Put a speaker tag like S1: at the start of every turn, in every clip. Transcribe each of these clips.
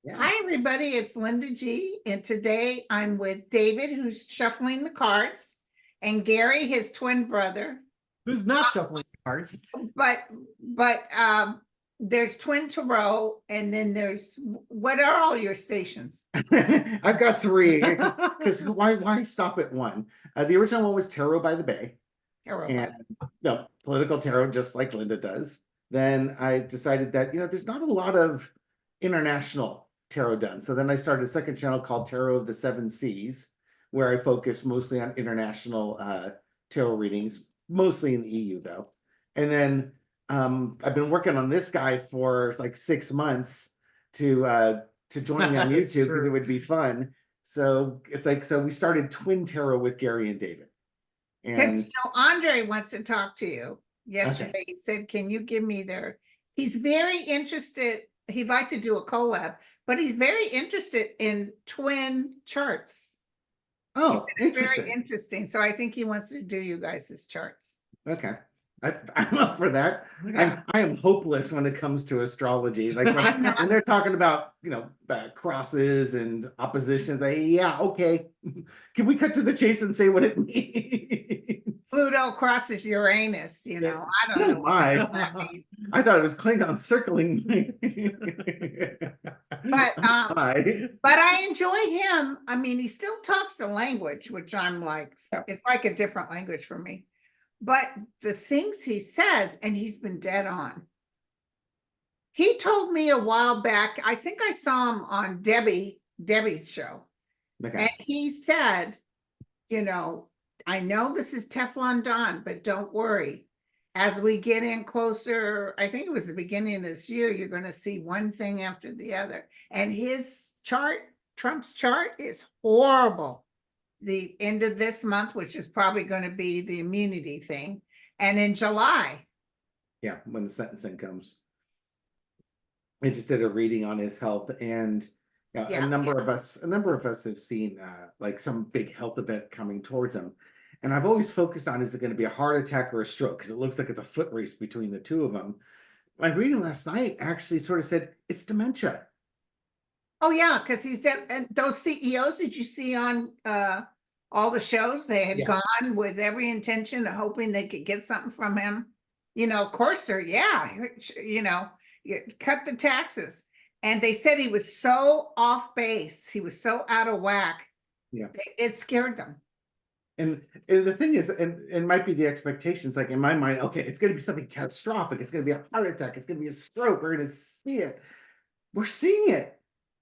S1: Yeah.
S2: Hi, everybody. It's Linda G. And today I'm with David, who's shuffling the cards, and Gary, his twin brother.
S1: Who's not shuffling cards?
S2: But there's Twin Tarot, and then there's what are all your stations?
S3: I've got three because why stop at one? The original one was Tarot by the Bay,
S2: Tarot.
S3: and no political tarot, just like Linda does. Then I decided that there's not a lot of international tarot done. So then I started a second channel called Tarot of the Seven Seas, where I focus mostly on international tarot readings, mostly in the EU though. And then I've been working on this guy for like 6 months to join me on
S1: That's
S3: YouTube because it
S1: true.
S3: would be fun. So it's like, so we started Twin Tarot with Gary and David.
S2: Because
S3: And
S2: Andre wants to talk to you. Yesterday he said, "Can you give me their?" He's very interested. He'd like to do a collab, but he's very interested in twin charts. He
S3: oh,
S2: said it's very
S3: interesting.
S2: interesting. So I think he wants to do you guys' charts.
S3: Okay. I'm up for that.
S2: Yeah.
S3: I am hopeless when it comes to astrology. Like
S2: I'm not.
S3: when they're talking about, crosses and oppositions, yeah, okay. Can we cut to the chase and say what it means?
S2: Pluto crosses Uranus, I don't
S3: Oh
S2: know what
S3: my.
S2: that means.
S3: I thought it was Klingon circling me.
S2: But
S3: Why?
S2: but I enjoy him. I mean, he still talks the language, which I'm like,
S3: Yeah.
S2: it's like a different language for me. But the things he says, and he's been dead on. He told me a while back, I think I saw him on Debbie's show.
S3: Okay.
S2: And he said, I know this is Teflon Don, but don't worry. As we get in closer, I think it was the beginning of this year, you're going to see one thing after the other. And his chart, Trump's chart, is horrible. The end of this month, which is probably going to be the immunity thing, and in July.
S3: Yeah, when the sentencing comes. I just did a reading on his health, and a number of us have seen like some big health event coming towards him. And I've always focused on, is it going to be a heart attack or a stroke? Because it looks like it's a foot race between the two of them. My reading last night actually sort of said it's dementia.
S2: Oh yeah, because he's dead. And those CEOs, did you see on all the shows? They had gone with every intention of hoping they could get something from him. Of course they're, you cut the taxes. And they said he was so off base. He was so out of whack.
S3: Yeah.
S2: It scared them.
S3: And the thing is, and it might be the expectations, like in my mind, okay, it's going to be something catastrophic. It's going to be a heart attack. It's going to be a stroke. We're going to see it. We're seeing it.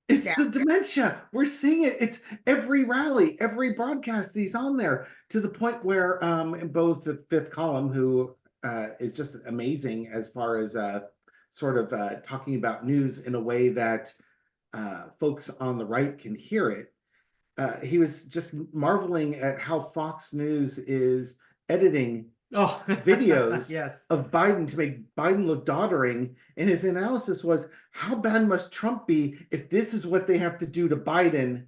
S3: It's the dementia. We're seeing it. It's every rally, every broadcast he's on there, to the point where in both the Fifth Column, who is just amazing as far as sort of talking about news in a way that folks on the right can hear it. He was just marveling at how Fox News is editing videos of Biden to make Biden look doddering. And his analysis was, how bad must Trump be if this is what they have to do to Biden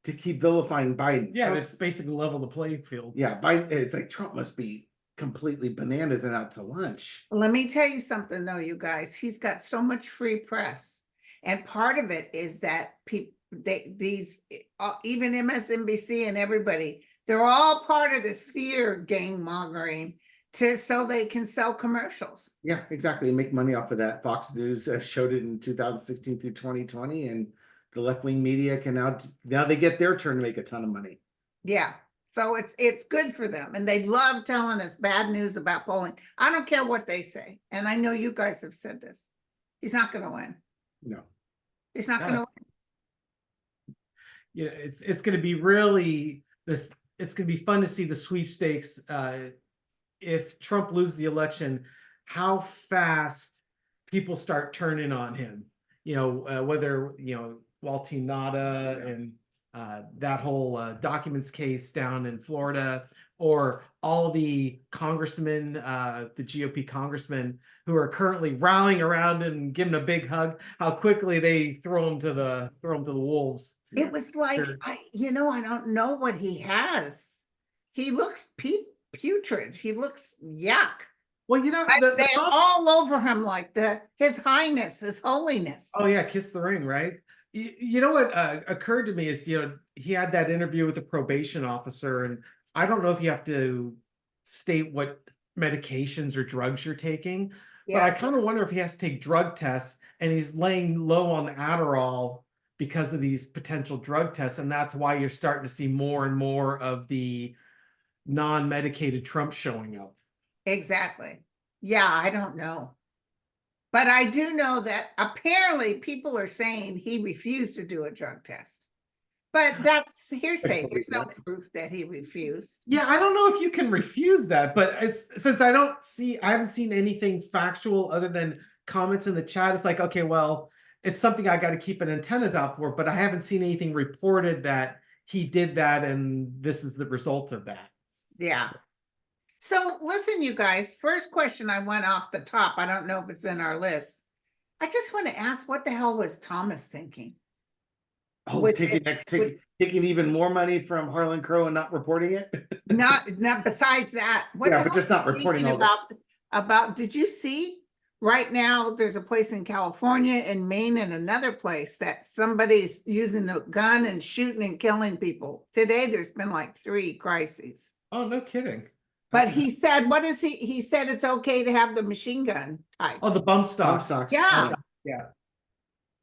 S3: to keep vilifying Biden?
S1: Yeah, it's basically level the playing field.
S3: Yeah, Biden, it's like Trump must be completely bananas and out to lunch.
S2: Let me tell you something though, you guys. He's got so much free press. And part of it is that people, even MSNBC and everybody, they're all part of this fear mongering so they can sell commercials.
S3: Yeah, exactly. Make money off of that. Fox News showed it in 2016 through 2020, and the left-wing media can now they get their turn to make a ton of money.
S2: Yeah. So it's good for them. And they love telling us bad news about polling. I don't care what they say. And I know you guys have said this. He's not going to win.
S3: No.
S2: He's not going to win.
S1: Yeah, it's going to be really this. It's going to be fun to see the sweepstakes. If Trump loses the election, how fast people start turning on him. Whether Walter Nada and that whole documents case down in Florida, or all the congressmen, the GOP congressmen who are currently rallying around and giving a big hug, how quickly they throw him to the wolves.
S2: It was like, I don't know what he has. He looks putrid. He looks yuck.
S3: Well,
S2: they're all over him like His Highness, His Holiness.
S1: Oh yeah, kiss the ring, right? You know what occurred to me is, he had that interview with the probation officer, and I don't know if you have to state what medications or drugs you're taking, but I
S2: Yeah,
S1: kind of wonder if he has to take drug tests and he's laying low on the Adderall because of these potential drug tests, and that's why you're starting to see more and more of the non-medicated Trump showing up.
S2: exactly. Yeah, I don't know. But I do know that apparently people are saying he refused to do a drug test. But that's hearsay.
S3: believe
S2: There's no
S3: that.
S2: proof that he refused.
S1: Yeah, I don't know if you can refuse that, but since I haven't seen anything factual other than comments in the chat. It's like, okay, well, it's something I got to keep an antennas out for, but I haven't seen anything reported that he did that and this is the result of that.
S2: Yeah. So listen, you guys, first question I went off the top. I don't know if it's in our list. I just want to ask, what the hell was Thomas thinking?
S3: Oh,
S2: With
S3: taking
S2: it-
S3: taking even more money from Harlan Crow and not reporting it.
S2: Not besides that. What
S3: Yeah,
S2: the
S3: but
S2: hell
S3: just not
S2: was he
S3: reporting
S2: thinking
S3: all the-
S2: about, did you see? Right now, there's a place in California and Maine and another place that somebody's using a gun and shooting and killing people. Today, there's been like 3 crises.
S1: Oh, no kidding.
S2: But
S1: Okay.
S2: he said, what is he said it's okay to have the machine gun type.
S1: Oh, the bump stock.
S3: stocks.
S2: Yeah.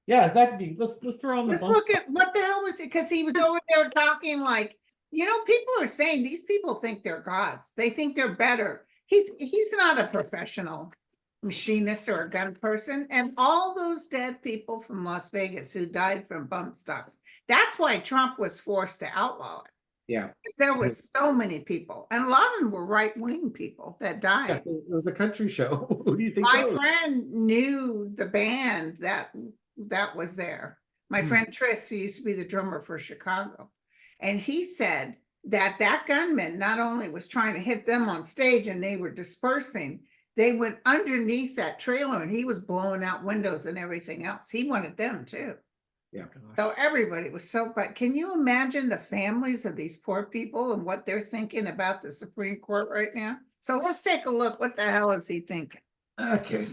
S1: Yeah, that could be. Let's throw on the
S2: Let's
S1: bump
S2: look
S1: stock.
S2: at what the hell was it? Because he was over there talking like, people are saying these people think they're gods. They think they're better. He's not a professional machinist or a gun person. And all those dead people from Las Vegas who died from bump stocks. That's why Trump was forced to outlaw it.
S3: Yeah.
S2: 'Cause there were so many people, and a lot of them were right-wing people that
S3: Yeah,
S2: died.
S3: it was a country show. Who do you think?
S2: My
S3: that was?
S2: friend knew the band that was there. My
S1: Hmm.
S2: friend Tris, who used to be the drummer for Chicago, and he said that gunman not only was trying to hit them on stage and they were dispersing, they went underneath that trailer and he was blowing out windows and everything else. He wanted them too.
S3: Yeah.
S2: So everybody was so, but can you imagine the families of these poor people and what they're thinking about the Supreme Court right now? So let's take a look. What the hell is he thinking?
S3: Okay.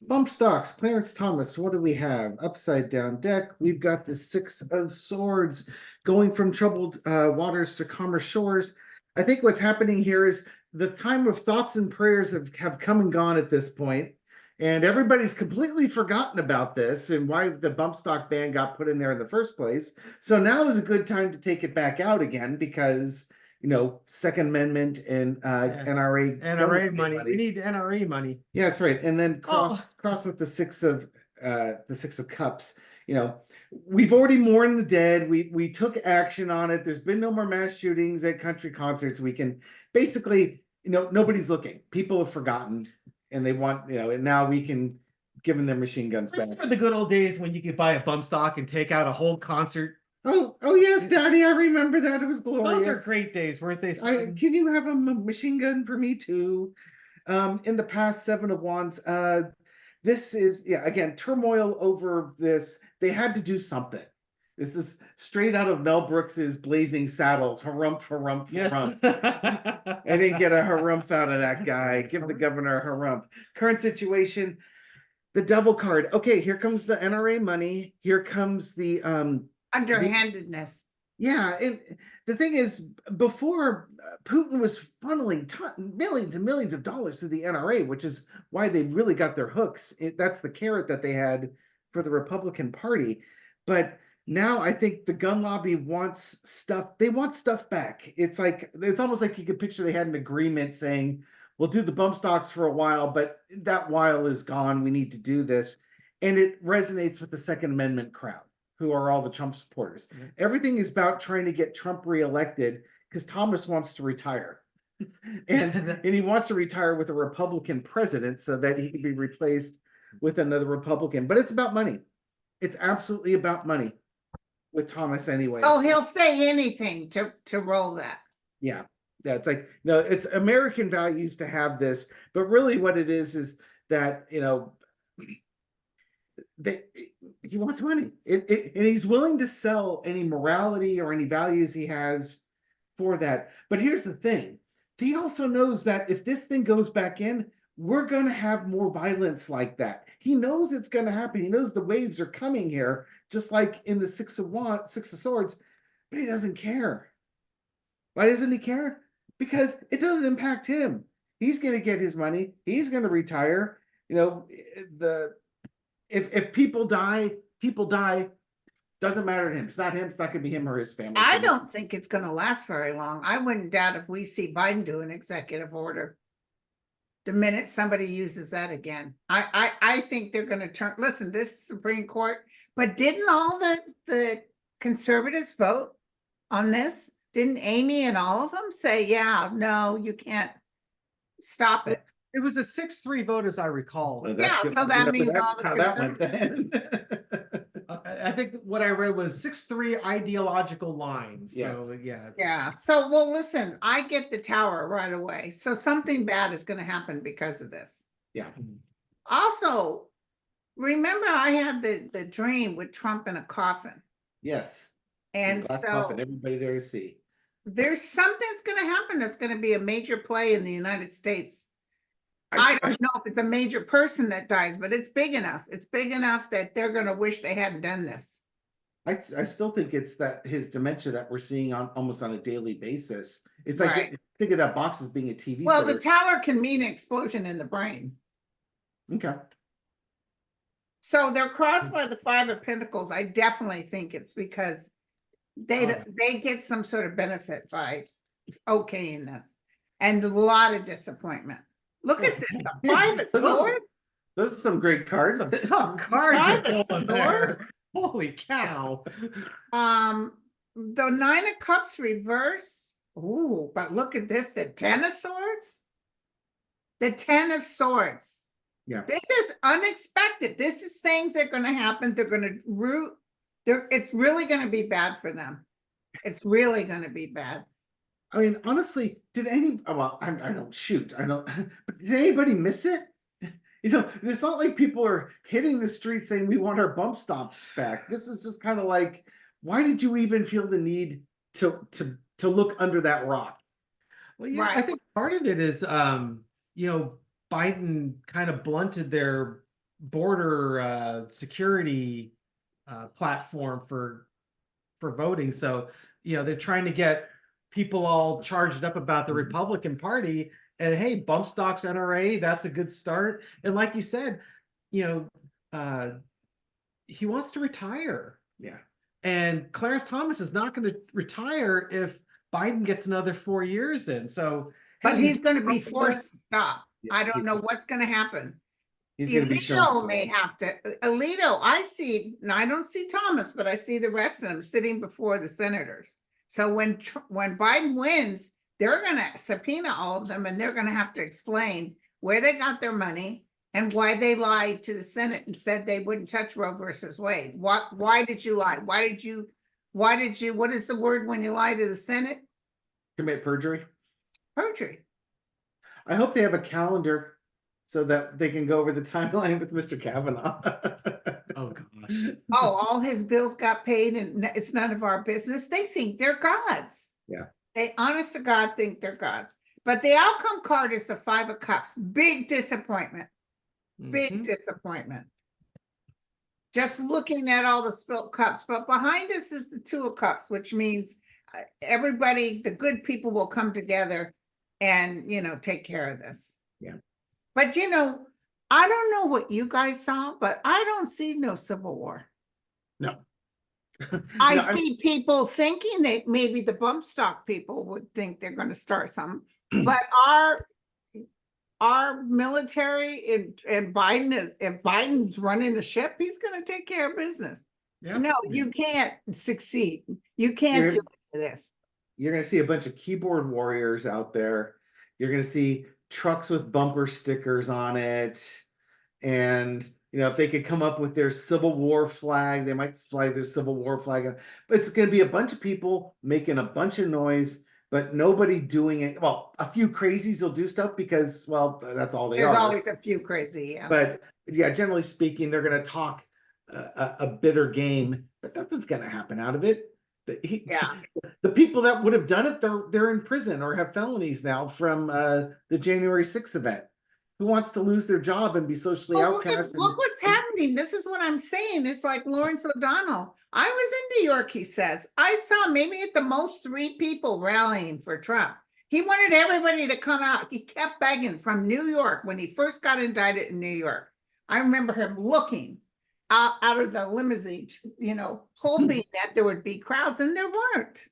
S3: Bump stocks, Clarence Thomas. What do we have? Upside down deck. We've got the 6 of Swords going from troubled waters to calmer shores. I think what's happening here is the time of thoughts and prayers have come and gone at this point, and everybody's completely forgotten about this and why the bump stock ban got put in there in the first place. So now is a good time to take it back out again because Second Amendment and NRA
S1: NRA money. We need NRA money.
S3: Yeah, that's right. And then
S1: Oh.
S3: cross with the 6 of Cups. We've already mourned the dead. We took action on it. There's been no more mass shootings at country concerts. We can basically, nobody's looking. People have forgotten, and they want, and now we can give them their machine guns back.
S1: Remember the good old days when you could buy a bump stock and take out a whole concert?
S3: Oh yes, Daddy, I remember that. It was glorious.
S1: Those are great days, weren't they?
S3: Can you have a machine gun for me too? In the past, 7 of Wands. This is, again, turmoil over this. They had to do something. This is straight out of Mel Brooks's Blazing Saddles. Harumph, harumph,
S1: Yes.
S3: harumph. I didn't get a harumph out of that guy. Give the governor a harumph. Current situation, the devil card. Okay, here comes the NRA money. Here comes the
S2: Underhandedness.
S3: yeah, and the thing is, before Putin was funneling millions and millions of dollars to the NRA, which is why they really got their hooks. That's the carrot that they had for the Republican Party. But now I think the gun lobby wants stuff. They want stuff back. It's almost like you could picture they had an agreement saying, we'll do the bump stocks for a while, but that while is gone. We need to do this. And it resonates with the Second Amendment crowd, who are all the Trump supporters.
S1: Mm-hmm.
S3: Everything is about trying to get Trump reelected because Thomas wants to retire. and he wants to retire with a Republican president so that he can be replaced with another Republican. But it's about money. It's absolutely about money with Thomas anyway.
S2: Oh, he'll say anything to roll that.
S3: Yeah. Yeah, it's like, no, it's American values to have this, but really what it is that, he wants money. And he's willing to sell any morality or any values he has for that. But here's the thing. He also knows that if this thing goes back in, we're going to have more violence like that. He knows it's going to happen. He knows the waves are coming here, just like in the Six of Swords, but he doesn't care. Why doesn't he care? Because it doesn't impact him. He's going to get his money. He's going to retire. You know, if people die, people die. Doesn't matter to him. It's not him. It's not going to be him or his family.
S2: I don't think it's going to last very long. I wouldn't doubt if we see Biden do an executive order the minute somebody uses that again. I think they're going to turn. Listen, this Supreme Court, but didn't all the conservatives vote on this? Didn't Amy and all of them say, yeah, no, you can't stop it?
S1: It was a 6-3 vote, as I recall.
S3: Well,
S2: Yeah,
S3: good.
S2: so that
S3: You know,
S2: means all the
S3: how that went
S2: conservatives.
S3: then.
S1: I think what I read was 6-3 ideological lines.
S3: Yes.
S1: So yeah.
S2: Yeah, so well, listen, I get the tower right away. So something bad is going to happen because of this.
S3: Yeah.
S2: Also, remember I had the dream with Trump in a coffin.
S3: Yes.
S2: And
S3: Glass
S2: so
S3: coffin, everybody there to see.
S2: there's something that's going to happen that's going to be a major play in the United States. I don't know if it's a major person that dies, but it's big enough. It's big enough that they're going to wish they hadn't done this.
S3: I still think it's that his dementia that we're seeing on almost on a daily basis. It's like
S2: Right.
S3: think of that box as being a TV.
S2: Well,
S3: set
S2: the tower can mean an explosion in the brain.
S3: okay.
S2: So they're crossed by the Five of Pentacles. I definitely think it's because they get some sort of benefit by okaying this, and a lot of disappointment. Look at this, the Five of Swords.
S3: Those are some great cards.
S1: Some tough cards
S2: Five
S1: you're
S2: of
S1: pulling
S2: Swords?
S1: there. Holy cow.
S2: The Nine of Cups reverse. Ooh, but look at this, the Ten of Swords. The Ten of Swords.
S3: Yeah.
S2: This is unexpected. This is things that are going to happen. They're going to root. It's really going to be bad for them. It's really going to be bad.
S3: I mean, honestly, did any? Well, I don't shoot. I don't. But did anybody miss it? You know, it's not like people are hitting the street saying we want our bump stops back. This is just kind of like, why did you even feel the need to look under that rock?
S1: Well, yeah,
S2: Right.
S1: I think part of it is, you know, Biden kind of blunted their border security platform for voting. So, you know, they're trying to get people all charged up about the Republican Party. And hey, bump stocks, NRA, that's a good start. And like you said, you know, he wants to retire.
S3: Yeah.
S1: And Clarence Thomas is not going to retire if Biden gets another 4 years in. So,
S2: But
S1: hey,
S2: he's going to be forced to stop.
S3: Yeah,
S2: I don't know what's going to happen.
S3: He's going to be shown.
S2: Alito may have to. Alito, I see. Now I don't see Thomas, but I see the rest of them sitting before the senators. So when Biden wins, they're going to subpoena all of them, and they're going to have to explain where they got their money and why they lied to the Senate and said they wouldn't touch Roe versus Wade. Why did you lie? Why did you? What is the word when you lie to the Senate?
S3: Commit perjury.
S2: Perjury.
S3: I hope they have a calendar so that they can go over the timeline with Mr. Kavanaugh.
S1: oh gosh.
S2: Oh, all his bills got paid and it's none of our business. They think they're gods.
S3: Yeah.
S2: They honest to God think they're gods. But the outcome card is the Five of Cups. Big disappointment. Big disappointment. Just looking at all the spilt cups. But behind us is the Two of Cups, which means everybody, the good people will come together and, you know, take care of this.
S3: Yeah.
S2: But, you know, I don't know what you guys saw, but I don't see no civil war.
S3: No.
S2: I
S3: No,
S2: see people thinking that maybe the bump stock people would think they're going to start something, but our military and Biden, if Biden's running the ship, he's going to take care of business.
S1: Yeah.
S2: No, you can't succeed. You can't do this.
S3: You're going to see a bunch of keyboard warriors out there. You're going to see trucks with bumper stickers on it. And, you know, if they could come up with their Civil War flag, they might fly their Civil War flag. But it's going to be a bunch of people making a bunch of noise, but nobody doing it. Well, a few crazies will do stuff because, well, that's all they are.
S2: There's always a few crazy, yeah.
S3: But yeah, generally speaking, they're going to talk a bitter game, but nothing's going to happen out of it.
S2: Yeah.
S3: The people that would have done it, they're in prison or have felonies now from the January 6th event. who wants to lose their job and be socially
S2: Oh, look,
S3: outcast.
S2: look what's happening. This is what I'm saying. It's like Lawrence O'Donnell. I was in New York, he says. I saw maybe at the most 3 people rallying for Trump. He wanted everybody to come out. He kept begging from New York when he first got indicted in New York. I remember him looking out of the limousine, hoping that there would be crowds, and there weren't.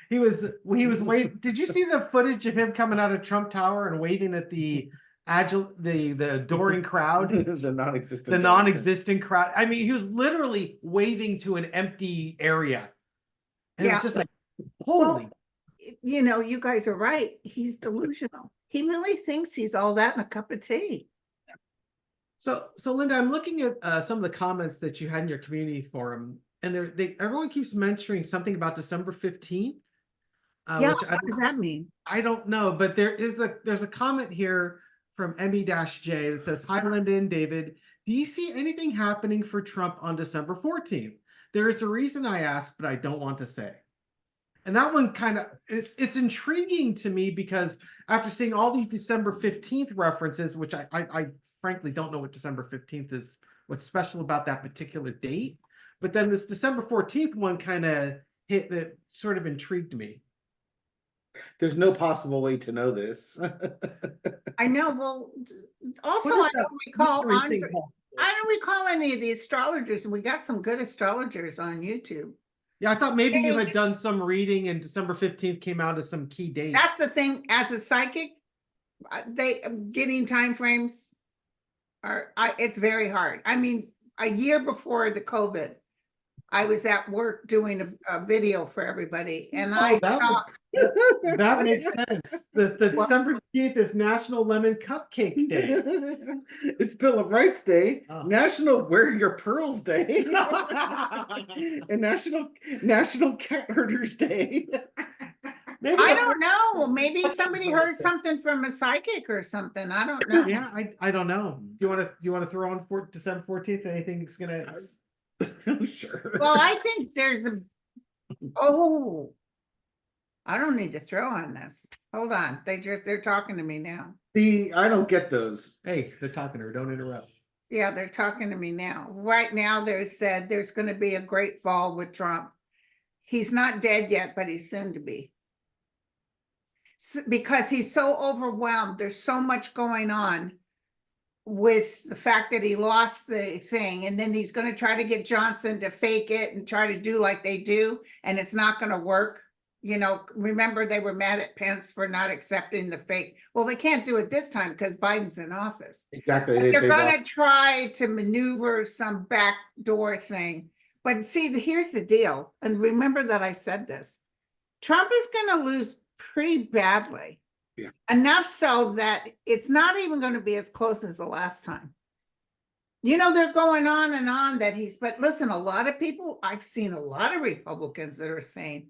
S1: He was waving. Did you see the footage of him coming out of Trump Tower and waving at the adoring crowd?
S3: The non-existent.
S1: The non-existent crowd. I mean, he was literally waving to an empty area. And
S2: Yeah.
S1: it's just like, holy.
S2: You guys are right. He's delusional. He really thinks he's all that in a cup of tea.
S1: So Linda, I'm looking at some of the comments that you had in your community forum, and everyone keeps mentioning something about December 15th.
S2: Yeah,
S1: Which
S2: what does that mean?
S1: I don't know, but there's a comment here from Emmy-J that says, "Hi, Linda and David. Do you see anything happening for Trump on December 14th? There is a reason I asked, but I don't want to say." And that one kind of it's intriguing to me because after seeing all these December 15th references, which I frankly don't know what December 15th is, what's special about that particular date, but then this December 14th one kind of hit that sort of intrigued me.
S3: There's no possible way to know this.
S2: I know. Well, also,
S1: What is
S2: I
S1: that
S2: don't recall
S1: mystery thing called?
S2: I don't recall any of the astrologers. We got some good astrologers on YouTube.
S1: Yeah, I thought maybe you had done some reading and December 15th came out as some key date.
S2: That's the thing. As a psychic, they getting time frames it's very hard. I mean, a year before the COVID, I was at work doing a video for everybody, and
S1: that makes sense. The December 15th is National Lemon Cupcake Day.
S3: It's Bill of Rights Day, National Wear Your Pearls Day, and National Cat Herders Day.
S1: Maybe
S2: I don't know. Maybe somebody heard something from a psychic or something. I don't know.
S1: Yeah, I don't know. Do you want to throw on for December 14th? Anything's gonna
S3: Sure.
S2: Well, I think there's I don't need to throw on this. Hold on. They're talking to me now.
S3: See, I don't get those.
S1: Hey, they're talking to her. Don't interrupt.
S2: Yeah, they're talking to me now. Right now, they said there's going to be a great fall with Trump. He's not dead yet, but he's soon to be. Because he's so overwhelmed. There's so much going on with the fact that he lost the thing, and then he's going to try to get Johnson to fake it and try to do like they do, and it's not going to work. Remember they were mad at Pence for not accepting the fake. Well, they can't do it this time because Biden's in office.
S3: Exactly.
S2: They're going to try to maneuver some backdoor thing. But see, here's the deal. And remember that I said this. Trump is going to lose pretty badly.
S3: Yeah.
S2: Enough so that it's not even going to be as close as the last time. They're going on and on but listen, a lot of people, I've seen a lot of Republicans that are saying,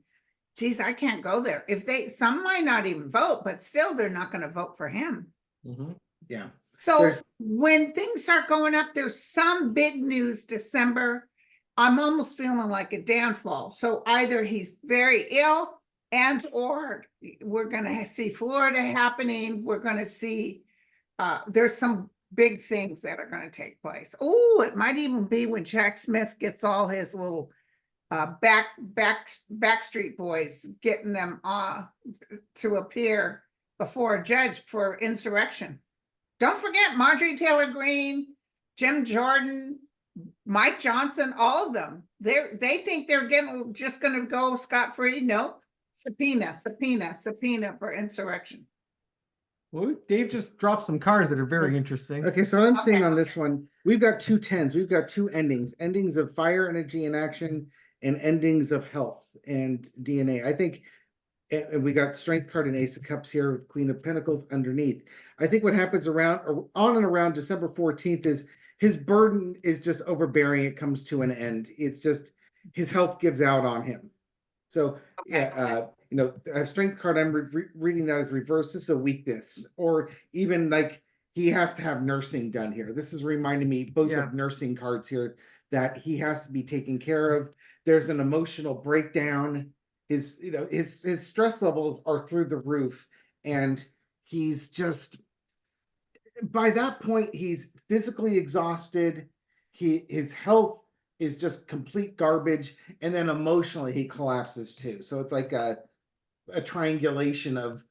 S2: geez, I can't go there. Some might not even vote, but still they're not going to vote for him.
S3: Mm-hmm. Yeah.
S2: So when things start going up, there's some big news December. I'm almost feeling like a downfall. So either he's very ill or we're going to see Florida happening. We're going to see there's some big things that are going to take place. Oh, it might even be when Jack Smith gets all his little Backstreet Boys, getting them to appear before a judge for insurrection. Don't forget Marjorie Taylor Greene, Jim Jordan, Mike Johnson, all of them. They think they're just going to go scot-free. Nope. Subpoena for insurrection.
S1: Well, Dave just dropped some cards that are very interesting.
S3: Okay, so what I'm seeing on this one, we've got 2 10s. We've got 2 endings of fire, energy, and action, and endings of health and DNA. I think, and we got strength card and ace of cups here with Queen of Pentacles underneath. I think what happens on and around December 14th is his burden is just overbearing. It comes to an end. It's just his health gives out on him. So I have strength card. I'm reading that as reverse. This is a weakness, or even like he has to have nursing done here. This is reminding me both of nursing cards here that he has to be taken care of. There's an emotional breakdown. His stress levels are through the roof, and he's just by that point, he's physically exhausted. His health is just complete garbage, and then emotionally he collapses too. So it's like a triangulation of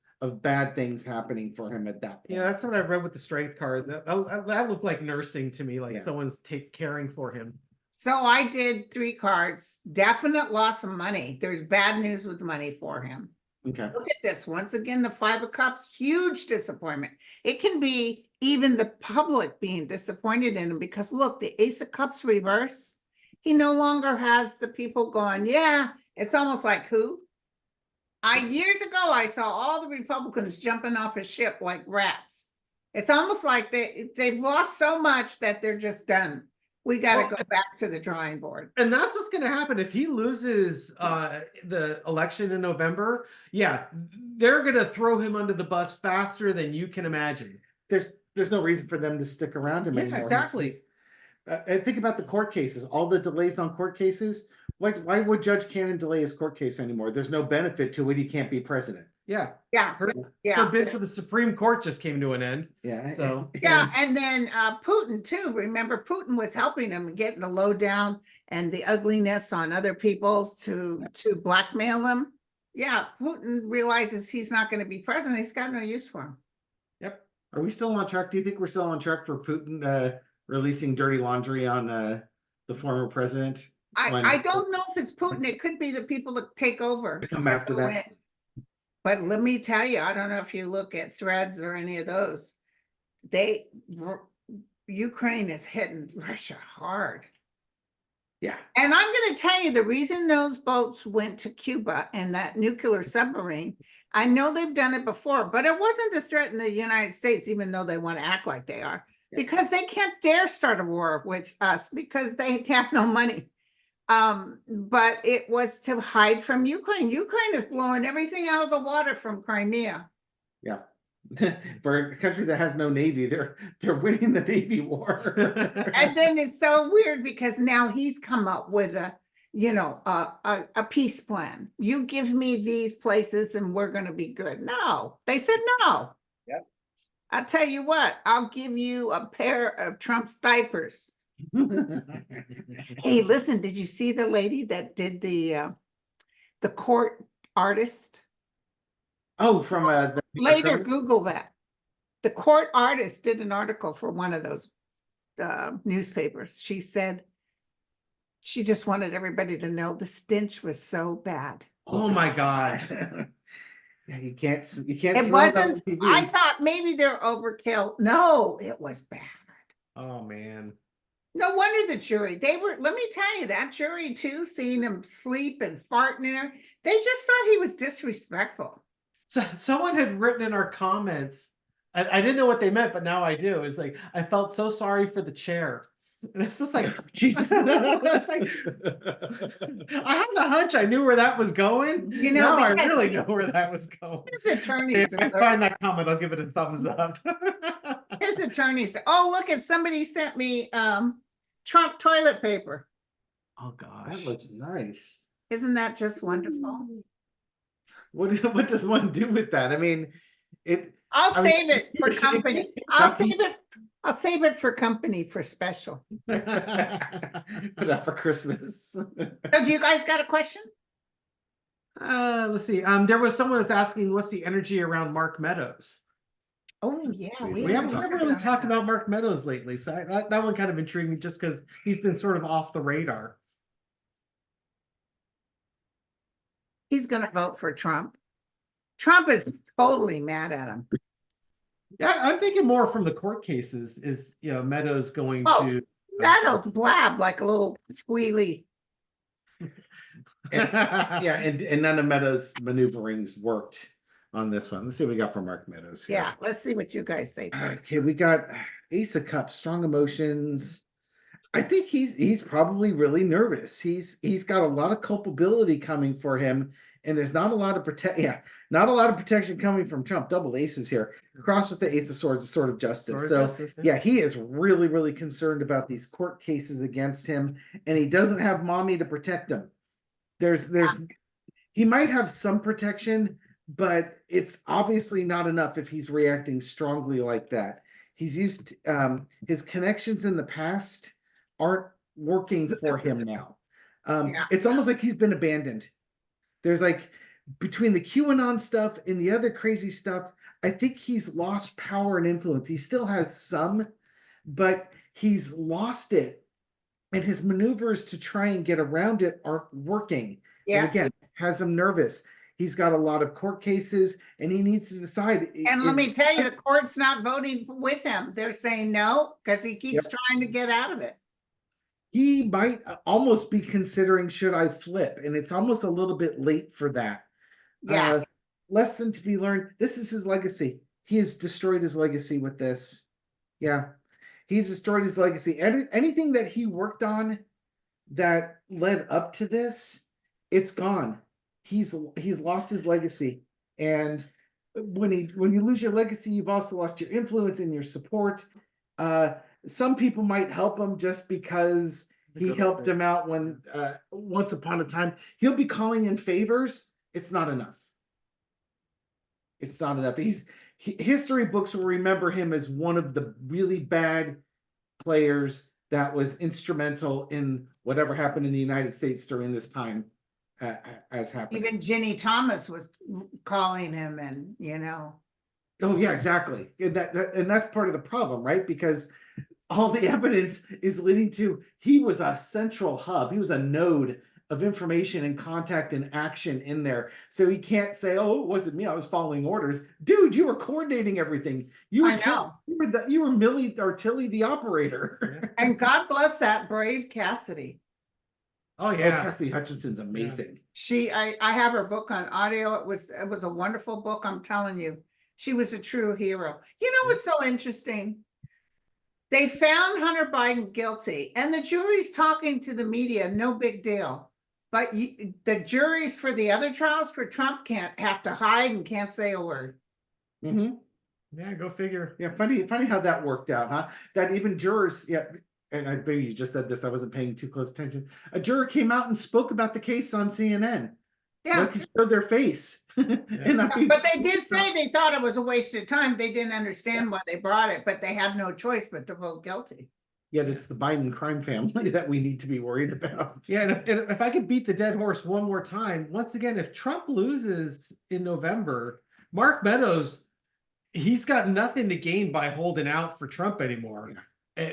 S3: bad things happening for him at that point.
S1: Yeah, that's what I read with the strength card. That looked like nursing to me, like
S3: Yeah.
S1: someone's caring for him.
S2: So I did 3 cards, definite loss of money. There's bad news with money for him.
S3: Okay.
S2: Look at this, once again, the 5 of Cups, huge disappointment. It can be even the public being disappointed in him because look, the Ace of Cups reverse. He no longer has the people going, yeah, it's almost like who? Years ago, I saw all the Republicans jumping off a ship like rats. It's almost like they've lost so much that they're just done. We got to
S1: Well,
S2: go back to the drawing board.
S1: And that's what's going to happen if he loses the election in November. Yeah, they're going to throw him under the bus faster than you can imagine.
S3: There's no reason for them to stick around him
S1: Yeah,
S3: anymore.
S1: exactly.
S3: And think about the court cases, all the delays on court cases. Why would Judge Cannon delay his court case anymore? There's no benefit to it. He can't be president.
S1: Yeah,
S2: Yeah,
S1: her
S2: yeah.
S1: bid for the Supreme Court just came to an end.
S3: Yeah.
S1: So
S2: Yeah, and then Putin too. Remember, Putin was helping him getting the lowdown and the ugliness on other people to blackmail them. Yeah, Putin realizes he's not going to be president. He's got no use for him.
S1: Yep.
S3: Are we still on track? Do you think we're still on track for Putin releasing dirty laundry on the former president?
S2: I don't know if it's Putin. It could be the people that take over.
S3: To come after
S2: go
S3: that.
S2: in. But let me tell you, I don't know if you look at Threads or any of those. Ukraine is hitting Russia hard.
S3: Yeah.
S2: And I'm going to tell you the reason those boats went to Cuba and that nuclear submarine, I know they've done it before, but it wasn't to threaten the United States, even though they want to act like they are, because they can't dare start a war with us because they have no money. But it was to hide from Ukraine. Ukraine is blowing everything out of the water from Crimea.
S3: Yeah. For a country that has no navy, they're winning the navy war.
S2: And then it's so weird because now he's come up with a peace plan. You give me these places and we're going to be good. No, they said no.
S3: Yep.
S2: I'll tell you what, I'll give you a pair of Trump's diapers. Hey, listen, did you see the lady that did the court artist?
S3: Oh, from
S2: Later, Google that. The court artist did an article for one of those newspapers. She said she just wanted everybody to know the stench was so bad.
S1: Oh my God.
S3: Yeah, you can't.
S2: It wasn't. I thought maybe they're overkill. No, it was bad.
S1: Oh man.
S2: No wonder the jury. They were. Let me tell you, that jury too, seeing him sleep and farting in there, they just thought he was disrespectful.
S1: So someone had written in our comments, I didn't know what they meant, but now I do. It's like, I felt so sorry for the chair. And it's just like, Jesus. It's like, I had a hunch I knew where that was going.
S2: You know,
S1: now I really know where that was going.
S2: His attorneys.
S1: If I find that comment, I'll give it a thumbs up.
S2: His attorneys. Oh, look at somebody sent me Trump toilet paper.
S1: Oh gosh.
S3: That looks nice.
S2: Isn't that just wonderful?
S3: What does one do with that? I mean,
S2: I'll
S3: I
S2: save
S3: mean,
S2: it for
S3: it-
S2: company.
S3: it-
S2: I'll save it. I'll save it for company for special.
S3: Put it up for Christmas.
S2: So do you guys got a question?
S1: Let's see. There was someone that's asking, what's the energy around Mark Meadows?
S2: Oh yeah,
S1: We haven't really talked about Mark Meadows lately, so that one kind of intrigued me just because he's been sort of off the radar.
S2: He's going to vote for Trump. Trump is totally mad at him.
S1: Yeah, I'm thinking more from the court cases is, Meadows going
S2: Oh,
S1: to.
S2: Meadows blab like a little squealy.
S3: Yeah, and none of Meadows' maneuverings worked on this one. Let's see what we got for Mark Meadows here.
S2: Yeah, let's see what you guys say.
S3: Okay, we got Ace of Cups, strong emotions. I think he's probably really nervous. He's got a lot of culpability coming for him, and there's not a lot of protection coming from Trump. Double aces here. Cross with the Ace of Swords, the Sword of Justice. Yeah, he is really, really concerned about these court cases against him, and he doesn't have mommy to protect him. He might have some protection, but it's obviously not enough if he's reacting strongly like that. He's used his connections in the past aren't working for him now.
S2: Yeah.
S3: It's almost like he's been abandoned. There's like between the QAnon stuff and the other crazy stuff, I think he's lost power and influence. He still has some, but he's lost it. And his maneuvers to try and get around it aren't working. And
S2: Yes.
S3: again, has him nervous. He's got a lot of court cases and he needs to decide.
S2: And let me tell you, the court's not voting with him. They're saying no, because he keeps trying to get out of it.
S3: He might almost be considering, should I flip? And it's almost a little bit late for that.
S2: Yeah.
S3: Lesson to be learned. This is his legacy. He has destroyed his legacy with this. Yeah. He's destroyed his legacy. Anything that he worked on that led up to this, it's gone. He's lost his legacy. And when you lose your legacy, you've also lost your influence and your support. Some people might help him just because he helped him out when once upon a time. He'll be calling in favors. It's not enough. It's not enough. History books will remember him as one of the really bad players that was instrumental in whatever happened in the United States during this time as happened.
S2: Even Ginny Thomas was calling him, and
S3: Oh yeah, exactly. And that's part of the problem, right? Because all the evidence is leading to he was a central hub. He was a node of information and contact and action in there. So he can't say, "Oh, it wasn't me. I was following orders." Dude, you were coordinating everything.
S2: I know.
S3: You were Millie or Tilly, the operator.
S2: And God bless that brave Cassidy.
S1: Oh
S3: Oh,
S1: yeah.
S3: Cassidy Hutchinson's amazing.
S2: I have her book on audio. It was a wonderful book. I'm telling you, she was a true hero. You know what's so interesting? They found Hunter Biden guilty, and the jury's talking to the media. No big deal. But the juries for the other trials for Trump can't have to hide and can't say a word.
S3: Mm-hmm.
S1: Yeah, go figure.
S3: Yeah, funny how that worked out, huh? That even jurors, yeah, and I maybe you just said this, I wasn't paying too close attention. A juror came out and spoke about the case on CNN.
S2: Yeah.
S3: Like he showed their face. And I mean,
S2: But they did say they thought it was a waste of time. They didn't understand why they brought it, but they had no choice but to vote guilty.
S3: yet it's the Biden crime family that we need to be worried about.
S1: Yeah, and if I could beat the dead horse one more time, once again, if Trump loses in November, Mark Meadows, he's got nothing to gain by holding out for Trump anymore.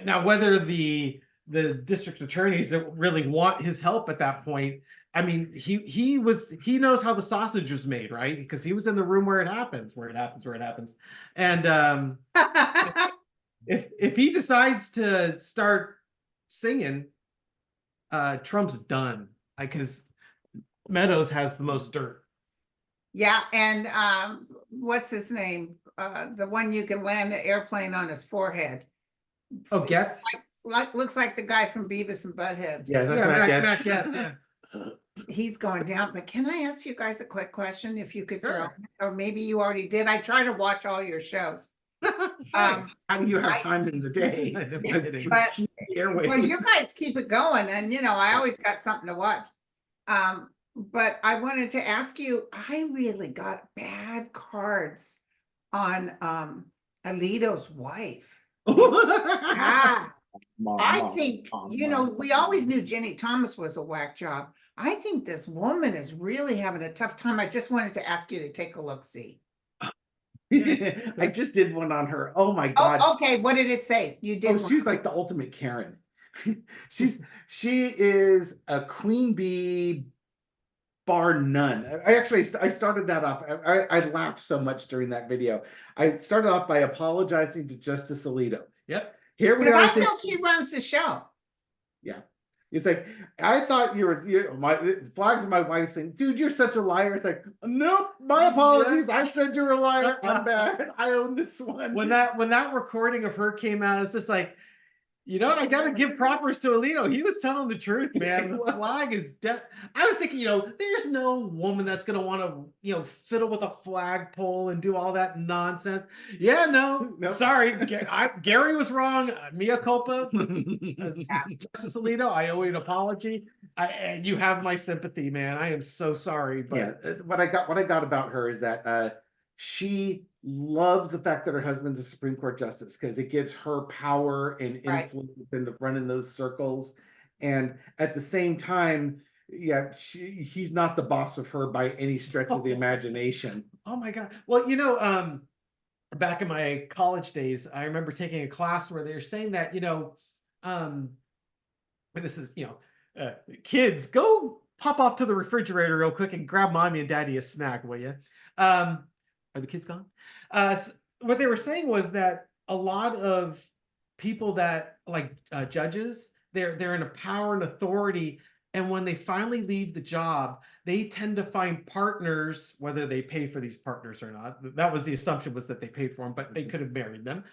S1: Now, whether the district attorneys that really want his help at that point, I mean, he knows how the sausage was made, right? Because he was in the room where it happens. And if he decides to start singing, Trump's done. Because Meadows has the most dirt.
S2: Yeah, and what's his name? The one you can land an airplane on his forehead.
S1: Oh, Getz?
S2: Looks like the guy from Beavis and Butthead.
S3: Yeah, that's Matt Getz.
S1: Getz, yeah.
S2: He's going down. But can I ask you guys a quick question? If you could throw,
S1: Sure.
S2: or maybe you already did. I try to watch all your shows.
S3: How do you have time in the day?
S2: But well, you guys keep it going, and I always got something to watch. But I wanted to ask you, I really got bad cards on Alito's wife. Ah, I think, we always knew Ginny Thomas was a whack job. I think this woman is really having a tough time. I just wanted to ask you to take a look, see.
S3: I just did one on her. Oh my God.
S2: Oh, okay. What did it say? You did.
S3: Oh, she's like the ultimate Karen. She is a queen bee bar none. I started that off. I laughed so much during that video. I started off by apologizing to Justice Alito.
S1: Yep.
S3: Here we
S2: Because
S3: are.
S2: I feel she runs the show.
S3: Yeah. It's like, I thought my flags of my wife saying, dude, you're such a liar. It's like, nope, my apologies. I said you're a liar. I'm bad. I own this one.
S1: When that recording of her came out, it's just like, I got to give propers to Alito. He was telling the truth, man. The flag is dead. I was thinking, there's no woman that's going to want to, fiddle with a flagpole and do all that nonsense. Yeah, no. Sorry. Gary was wrong. Mea culpa. Justice Alito, I owe you an apology. And you have my sympathy, man. I am so sorry. But
S3: yeah, what I got about her is that she loves the fact that her husband's a Supreme Court justice because it gives her power and
S2: Right.
S3: influence into running those circles. And at the same time, yeah, he's not the boss of her by any stretch of the imagination.
S1: Oh my God. Well, back in my college days, I remember taking a class where they were saying that, and this is, kids, go pop off to the refrigerator real quick and grab mommy and daddy a snack, will you? Are the kids gone? What they were saying was that a lot of people that like judges, they're in a power and authority, and when they finally leave the job, they tend to find partners, whether they pay for these partners or not. That was the assumption, was that they paid for them, but they could have married them,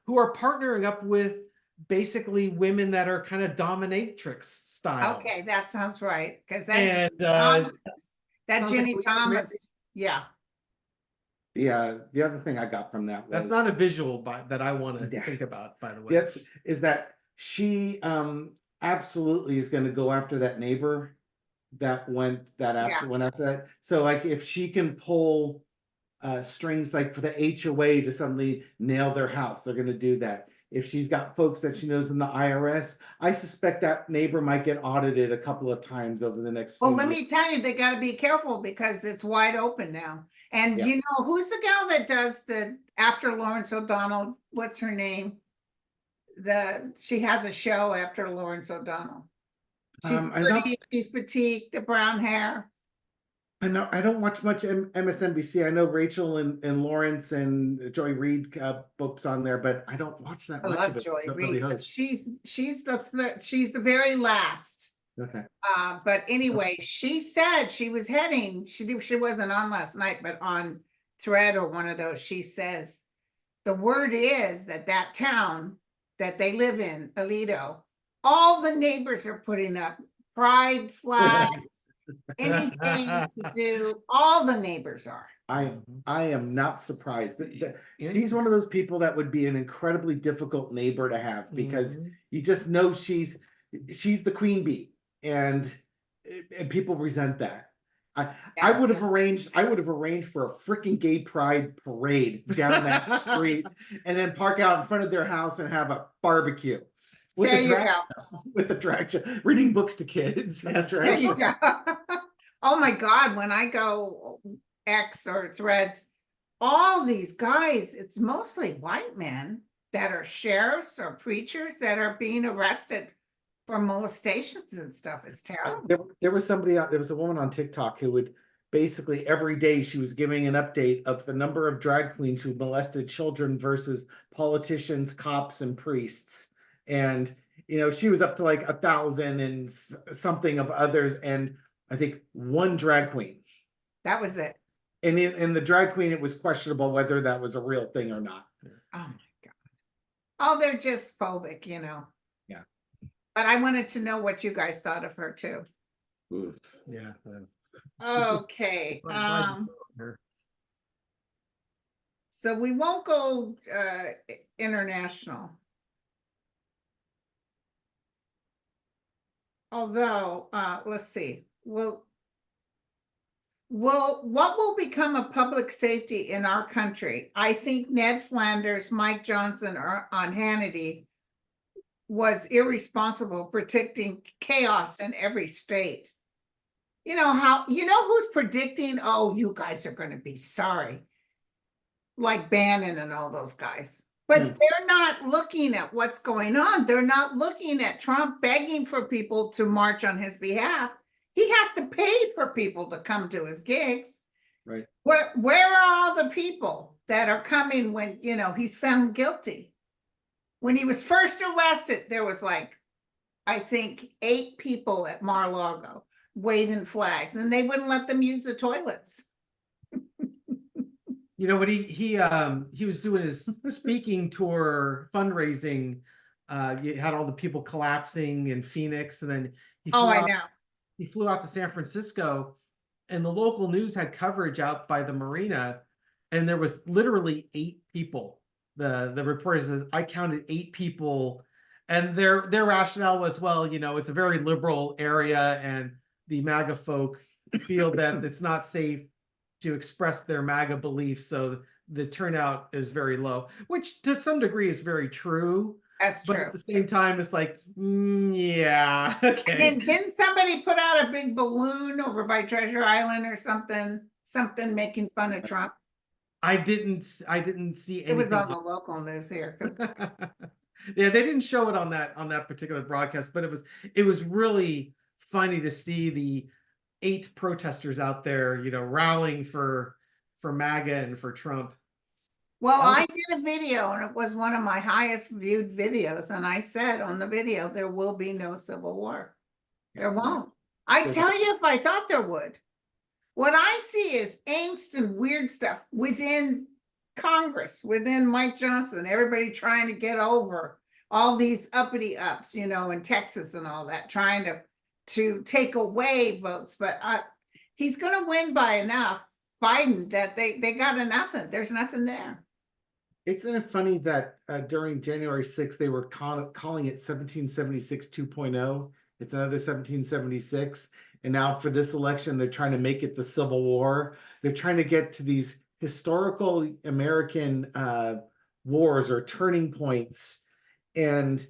S1: who are partnering up with basically women that are kind of dominatrix style.
S2: Okay, that sounds right. Because
S1: And
S2: that
S1: sounds
S2: Ginny
S1: like
S2: Thomas, yeah.
S3: Yeah, the other thing I got from that was
S1: that's not a visual that I want to
S3: Yeah.
S1: think about, by the way.
S3: Yep, is that she absolutely is going to go after that neighbor that went after that. So like if she can pull strings like for the HOA to suddenly nail their house, they're going to do that. If she's got folks that she knows in the IRS, I suspect that neighbor might get audited a couple of times over the next few
S2: Well, let
S3: years.
S2: me tell you, they got to be careful because it's wide open now. And
S3: Yeah.
S2: you know, who's the gal that does the after Lawrence O'Donnell? What's her name? She has a show after Lawrence O'Donnell. She's pretty, she's petite, the brown hair.
S3: I know I don't watch much MSNBC. I know Rachel and Lawrence and Joy Reid books on there, but I don't watch that
S2: I
S3: much
S2: love
S3: of it.
S2: Joy
S3: Don't know
S2: Reid,
S3: the
S2: but
S3: hosts.
S2: she's the very last.
S3: Okay.
S2: But anyway, she said she was heading, she wasn't on last night, but on Thread or one of those, she says, the word is that town that they live in, Alito, all the neighbors are putting up pride flags, anything to do, all the neighbors are.
S3: I am not surprised that she's one of those people that would be an incredibly difficult neighbor to have because you just know she's the queen bee and people resent that. I would have arranged for a freaking gay pride parade down that street and then park out in front of their house and have a barbecue with the drag show, reading books to kids.
S2: There you go. Oh my God, when I go X or Threads, all these guys, it's mostly white men that are sheriffs or preachers that are being arrested for molestations and stuff. It's terrible.
S3: There was somebody out, there was a woman on TikTok who would basically every day she was giving an update of the number of drag queens who molested children versus politicians, cops, and priests. And she was up to like 1,000 and something of others, and I think one drag queen.
S2: That was it.
S3: And in the drag queen, it was questionable whether that was a real thing or not.
S2: Oh my God. Oh, they're just phobic,
S3: Yeah.
S2: But I wanted to know what you guys thought of her too.
S3: Oof.
S1: Yeah.
S2: Okay. So we won't go international. Although, let's see. What will become a public safety in our country? I think Ned Flanders, Mike Johnson on Hannity was irresponsible, predicting chaos in every state. You know who's predicting, oh, you guys are going to be sorry, like Bannon and all those guys. But they're not looking at what's going on. They're not looking at Trump begging for people to march on his behalf. He has to pay for people to come to his gigs.
S3: Right.
S2: Where are all the people that are coming when, he's found guilty? When he was first arrested, there was like, I think 8 people at Mar-a-Lago waving flags, and they wouldn't let them use the toilets.
S1: When he was doing his speaking tour fundraising, you had all the people collapsing in Phoenix, and then he flew out to San Francisco, and the local news had coverage out by the marina, and there was literally 8 people. The reporter says, I counted 8 people, and their rationale was, well, it's a very liberal area, and the MAGA folk feel that it's not safe to express their MAGA beliefs, so the turnout is very low, which to some degree is very true.
S2: That's
S1: But
S2: true.
S1: at the same time, it's like, yeah,
S2: And
S1: okay.
S2: then didn't somebody put out a big balloon over by Treasure Island or something making fun of Trump?
S1: I didn't see
S2: It was
S1: anything.
S2: on the local news here, because
S1: Yeah, they didn't show it on that particular broadcast, but it was really funny to see the 8 protesters out there, rallying for MAGA and for Trump.
S2: well,
S1: That
S2: I did a video and it was one of my highest viewed videos, and I said on the video, there will be no civil war. There won't. I
S3: Good.
S2: tell you if I thought there would. What I see is angst and weird stuff within Congress, within Mike Johnson, everybody trying to get over all these uppity ups, in Texas and all that, trying to take away votes. But he's going to win by enough, Biden, that they got nothing. There's nothing there.
S3: Isn't it funny that during January 6th, they were calling it 1776 2.0? It's another 1776. And now for this election, they're trying to make it the Civil War. They're trying to get to these historical American wars or turning points. And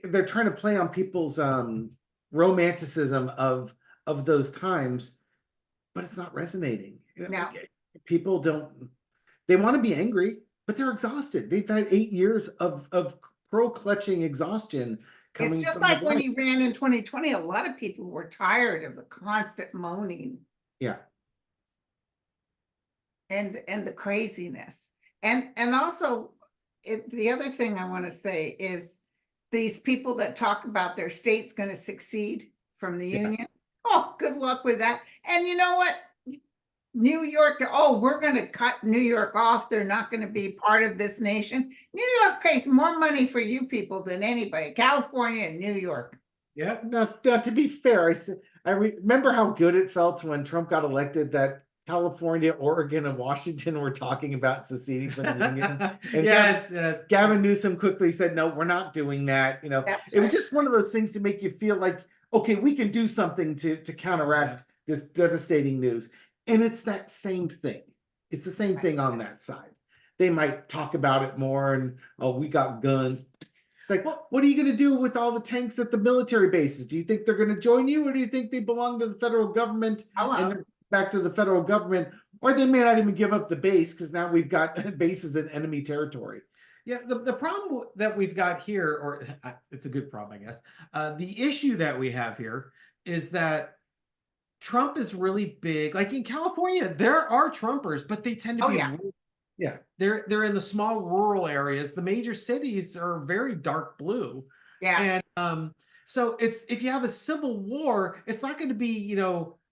S3: they're trying to play on people's romanticism of those times, but it's not resonating.
S2: No.
S3: People don't. They want to be angry, but they're exhausted. They've had 8 years of pro-clutching exhaustion.
S2: It's just like when he ran in 2020, a lot of people were tired of the constant moaning.
S3: Yeah.
S2: And the craziness. And also, the other thing I want to say is these people that talk about their state's going to succeed from the union. Oh, good luck with that. And you know what? New York, we're going to cut New York off. They're not going to be part of this nation. New York pays more money for you people than anybody. California and New York.
S3: Yeah. Now, to be fair, I remember how good it felt when Trump got elected that California, Oregon, and Washington were talking about seceding from the union. And
S1: Yeah,
S3: Gavin Newsom quickly said, "No, we're not doing that."
S2: That's
S3: It was just one of those things to make you feel like, okay, we can do something to counteract this devastating news. And it's that same thing. It's the same thing on that side. They might talk about it more and, we got guns. It's like, what are you going to do with all the tanks at the military bases? Do you think they're going to join you, or do you think they belong to the federal government and they're back to the federal government? Or they may not even give up the base because now we've got bases in enemy territory.
S1: Yeah, the problem that we've got here, or it's a good problem, I guess. The issue that we have here is that Trump is really big. Like in California, there are Trumpers, but they tend to be
S3: Yeah.
S1: They're in the small rural areas. The major cities are very dark blue.
S2: Yeah.
S1: And so if you have a civil war, it's not going to be,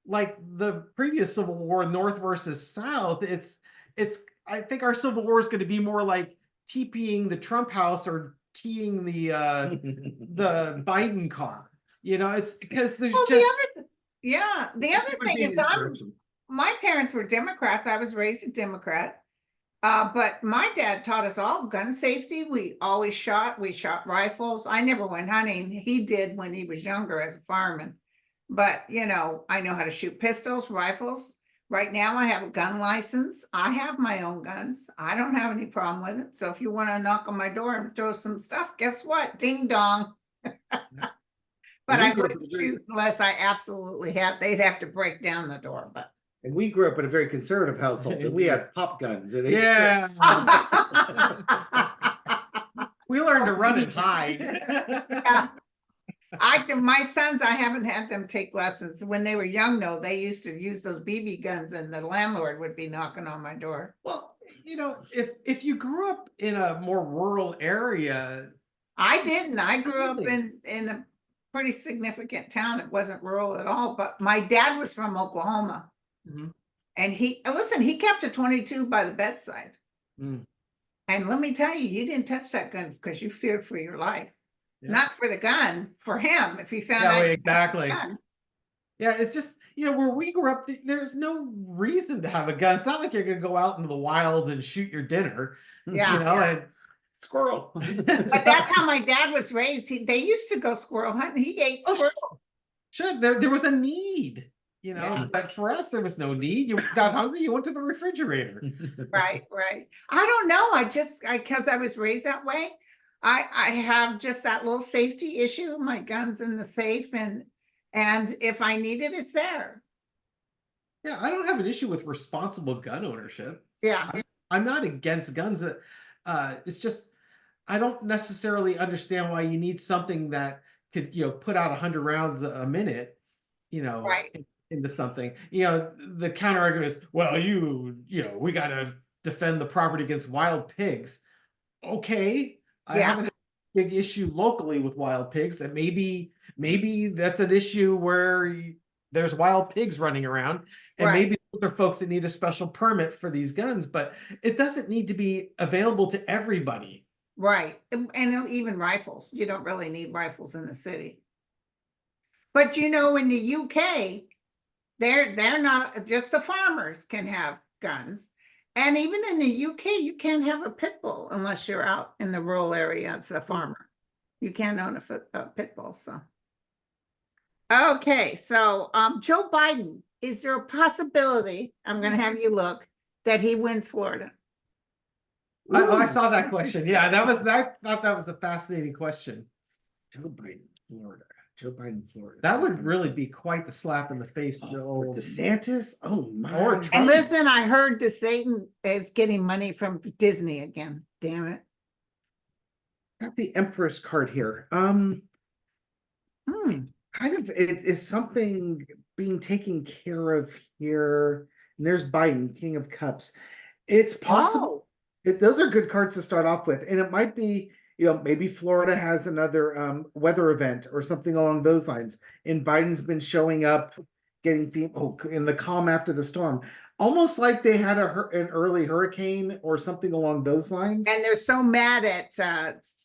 S1: like the previous civil war, North versus South. I think our civil war is going to be more like TPing the Trump house or keying the Biden car. It's because there's
S2: the other thing is my parents were Democrats. I was raised a Democrat. But my dad taught us all gun safety. We shot rifles. I never went hunting. He did when he was younger as a fireman. But, I know how to shoot pistols, rifles. Right now I have a gun license. I have my own guns. I don't have any problem with it. So if you want to knock on my door and throw some stuff, guess what? Ding dong. But I wouldn't shoot unless I absolutely they'd have to break down the door.
S3: And we grew up in a very conservative household, and we had pop guns at 8
S1: Yeah. We learned to run and hide.
S2: Yeah. My sons, I haven't had them take lessons. When they were young, though, they used to use those BB guns, and the landlord would be knocking on my door.
S1: Well, if you grew up in a more rural area.
S2: I didn't. I grew up in a pretty significant town. It wasn't rural at all, but my dad was from Oklahoma.
S1: Mm-hmm.
S2: And he kept a 22 by the bedside. And let me tell you, you didn't touch that gun because you feared for your life. Yeah. Not for the gun, for him, if he found out.
S1: Exactly. Yeah, it's just, where we grew up, there's no reason to have a gun. It's not like you're going to go out into the wilds and shoot your dinner. And
S3: squirrel.
S2: But that's how my dad was raised. They used to go squirrel hunting. He ate squirrel.
S1: Sure, there was a need. you know,
S2: Yeah.
S1: but for us, there was no need. You got hungry, you went to the refrigerator.
S2: Right, right. I don't know. Because I was raised that way. I have just that little safety issue. My gun's in the safe, and if I need it, it's there.
S1: Yeah, I don't have an issue with responsible gun ownership.
S2: Yeah,
S1: I'm not against guns. It's just I don't necessarily understand why you need something that could, put out 100 rounds a minute,
S2: right.
S1: into something. The counter argument is, well, we got to defend the property against wild pigs. Okay, I
S2: Yeah,
S1: haven't had a big issue locally with wild pigs. That maybe that's an issue where there's wild pigs running around, and
S2: right,
S1: maybe those are folks that need a special permit for these guns, but it doesn't need to be available to everybody.
S2: right. And even rifles. You don't really need rifles in the city. But in the UK, they're not, just the farmers can have guns. And even in the UK, you can't have a pit bull unless you're out in the rural area. It's a farmer. You can't own a pit bull. So, okay. So, Joe Biden, is there a possibility? I'm going to have you look that he wins Florida.
S1: I
S3: Ooh,
S1: saw that question.
S3: interesting.
S1: Yeah, I thought that was a fascinating question.
S3: Joe Biden, Florida. Joe Biden, Florida.
S1: That would really be quite the slap in the face to
S3: for
S1: old
S3: DeSantis. Oh my!
S1: Or
S2: And
S1: Trump.
S2: listen, I heard DeSatan is getting money from Disney again. Damn it.
S3: Got the Empress card here.
S2: Hmm.
S3: Kind of it is something being taken care of here. And there's Biden, King of Cups. It's possible. Those are good cards to start off with, and it might be, maybe Florida has another weather event or something along those lines. And Biden's been showing up, getting in the calm after the storm, almost like they had an early hurricane or something along those lines.
S2: And they're so mad at